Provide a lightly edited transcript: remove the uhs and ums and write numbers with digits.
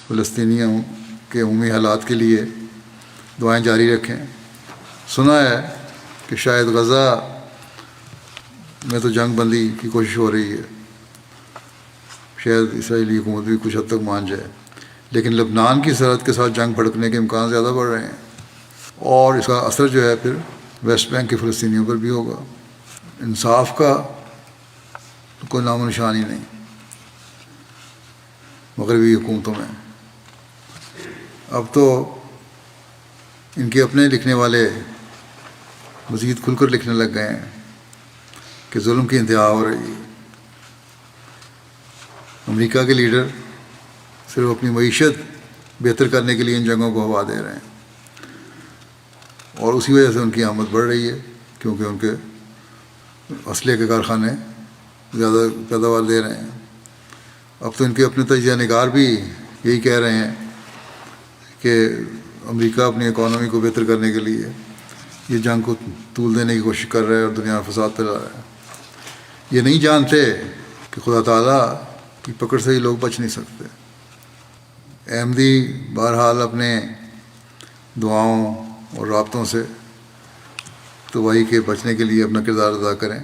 فلسطینیوں کے عمومی حالات کے لیے دعائیں جاری رکھیں۔ سنا ہے کہ شاید غزہ میں تو جنگ بندی کی کوشش ہو رہی ہے، شاید اسرائیلی حکومت بھی کچھ حد تک مان جائے، لیکن لبنان کی سرحد کے ساتھ جنگ بھڑکنے کے امکان زیادہ بڑھ رہے ہیں، اور اس کا اثر جو ہے پھر ویسٹ بینک کے فلسطینیوں پر بھی ہوگا۔ انصاف کا کوئی نام و نشان ہی نہیں مغربی حکومتوں میں۔ اب تو ان کے اپنے لکھنے والے مزید کھل کر لکھنے لگ گئے ہیں کہ ظلم کی انتہا ہو رہی ہے۔ امریکہ کے لیڈر صرف اپنی معیشت بہتر کرنے کے لیے ان جنگوں کو ہوا دے رہے ہیں، اور اسی وجہ سے ان کی آمد بڑھ رہی ہے، کیونکہ ان کے اسلحے کے کارخانے زیادہ پیداوار دے رہے ہیں۔ اب تو ان کے اپنے تجزیہ نگار بھی یہی کہہ رہے ہیں کہ امریکہ اپنی اکانومی کو بہتر کرنے کے لیے یہ جنگ کو طول دینے کی کوشش کر رہا ہے اور دنیا میں فساد پھیلا رہا ہے۔ یہ نہیں جانتے کہ خدا تعالیٰ کی پکڑ سے ہی لوگ بچ نہیں سکتے۔ احمدی بہرحال اپنے دعاؤں اور رابطوں سے طباعی کے بچنے کے لیے اپنا کردار ادا کریں۔